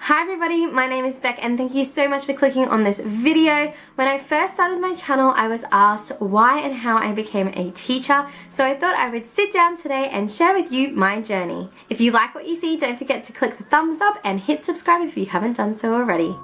Hi everybody, my name is Beck and thank you so much for clicking on this video. When I first started my channel, I was asked why and how I became a teacher, so I thought I would sit down today and share with you my journey. If you like what you see, don't forget to click the thumbs up and hit subscribe if you haven't done so already.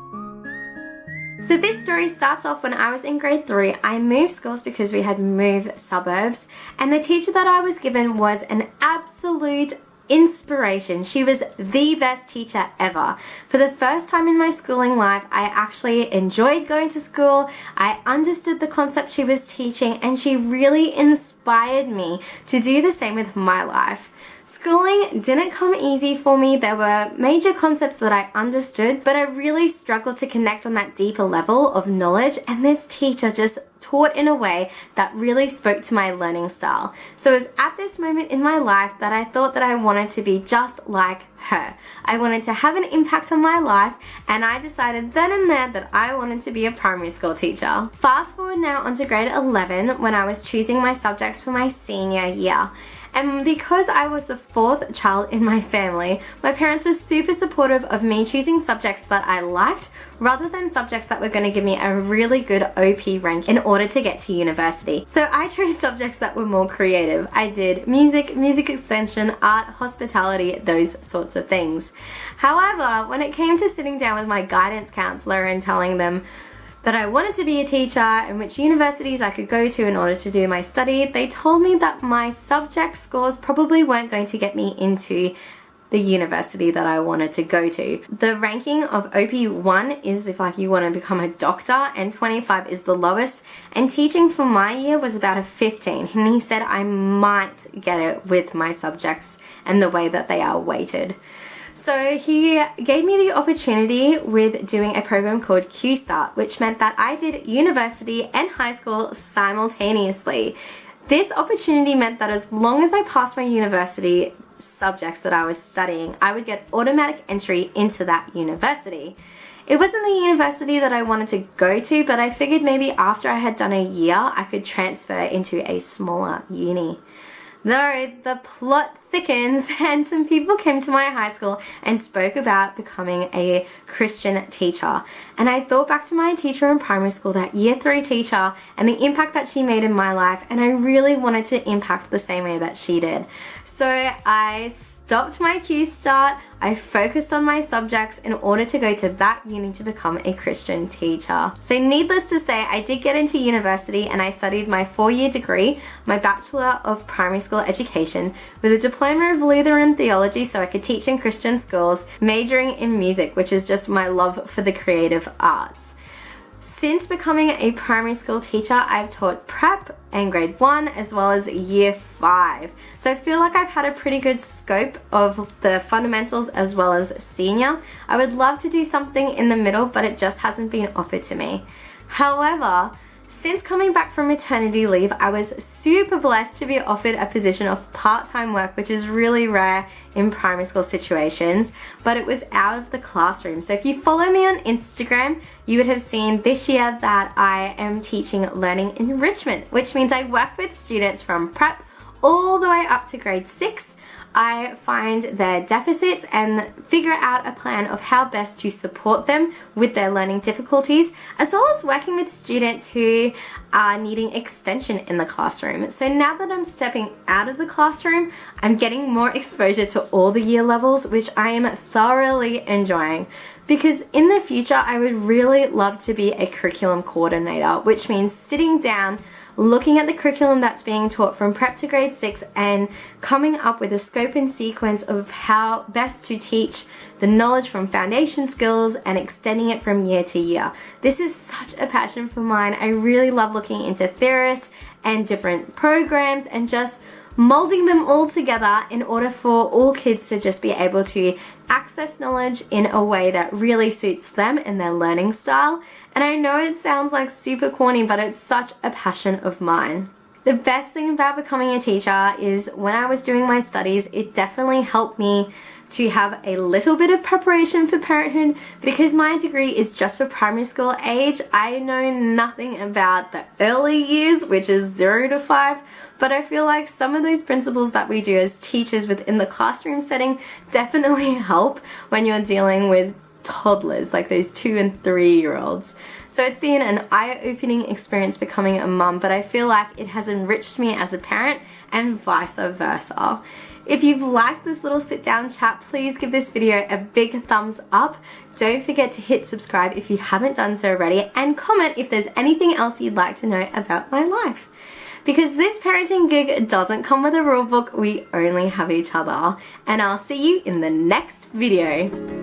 So this story starts off when I was in grade 3. I moved schools because we had moved suburbs, and the teacher that I was given was an absolute inspiration. She was the best teacher ever. For the first time in my schooling life, I actually enjoyed going to school. I understood the concept she was teaching, and she really inspired me to do the same with my life. Schooling didn't come easy for me. There were major concepts that I understood, but I really struggled to connect on that deeper level of knowledge, and this teacher just taught in a way that really spoke to my learning style. So it was at this moment in my life that I thought that I wanted to be just like her. I wanted to have an impact on my life, and I decided then and there that I wanted to be a primary school teacher. Fast forward now onto grade 11 when I was choosing my subjects for my senior year. And because I was the fourth child in my family, my parents were super supportive of me choosing subjects that I liked rather than subjects that were going to give me a really good OP rank in order to get to university. So I chose subjects that were more creative. I did music, music extension, art, hospitality, those sorts of things. However, when it came to sitting down with my guidance counselor and telling them that I wanted to be a teacher and which universities I could go to in order to do my study, they told me that my subject scores probably weren't going to get me into the university that I wanted to go to. The ranking of OP1 is if you want to become a doctor, and 25 is the lowest, and teaching for my year was about a 15, and he said I might get it with my subjects and the way that they are weighted. So he gave me the opportunity with doing a program called Q-Start, which meant that I did university and high school simultaneously. This opportunity meant that as long as I passed my university subjects that I was studying, I would get automatic entry into that university. It wasn't the university that I wanted to go to, but I figured maybe after I had done a year, I could transfer into a smaller uni. Though the plot thickens and some people came to my high school and spoke about becoming a Christian teacher. And I thought back to my teacher in primary school, that year 3 teacher, and the impact that she made in my life, and I really wanted to impact the same way that she did. So I stopped my Q-Start. I focused on my subjects in order to go to that uni to become a Christian teacher. So needless to say, I did get into university and I studied my 4-year degree, my Bachelor of Primary School Education, with a Diploma of Lutheran Theology so I could teach in Christian schools, majoring in music, which is just my love for the creative arts. Since becoming a primary school teacher, I've taught prep and grade 1 as well as year 5. So I feel like I've had a pretty good scope of the fundamentals as well as senior. I would love to do something in the middle, but it just hasn't been offered to me. However, since coming back from maternity leave, I was super blessed to be offered a position of part-time work, which is really rare in primary school situations, but it was out of the classroom. So if you follow me on Instagram, you would have seen this year that I am teaching learning enrichment, which means I work with students from prep all the way up to grade 6. I find their deficits and figure out a plan of how best to support them with their learning difficulties, as well as working with students who are needing extension in the classroom. So now that I'm stepping out of the classroom, I'm getting more exposure to all the year levels, which I am thoroughly enjoying. Because in the future, I would really love to be a curriculum coordinator, which means sitting down, looking at the curriculum that's being taught from prep to grade 6 and coming up with a scope and sequence of how best to teach the knowledge from foundation skills and extending it from year to year. This is such a passion for mine. I really love looking into theorists and different programs and just molding them all together in order for all kids to just be able to access knowledge in a way that really suits them and their learning style. And I know it sounds like super corny, but it's such a passion of mine. The best thing about becoming a teacher is when I was doing my studies, it definitely helped me to have a little bit of preparation for parenthood. Because my degree is just for primary school age, I know nothing about the early years, which is 0 to 5, but I feel like some of those principles that we do as teachers within the classroom setting definitely help when you're dealing with toddlers, like those 2 and 3-year-olds. So it's been an eye-opening experience becoming a mum, but I feel like it has enriched me as a parent and vice versa. If you've liked this little sit down chat, please give this video a big thumbs up. Don't forget to hit subscribe if you haven't done so already, and comment if there's anything else you'd like to know about my life. Because this parenting gig doesn't come with a rule book, we only have each other. And I'll see you in the next video.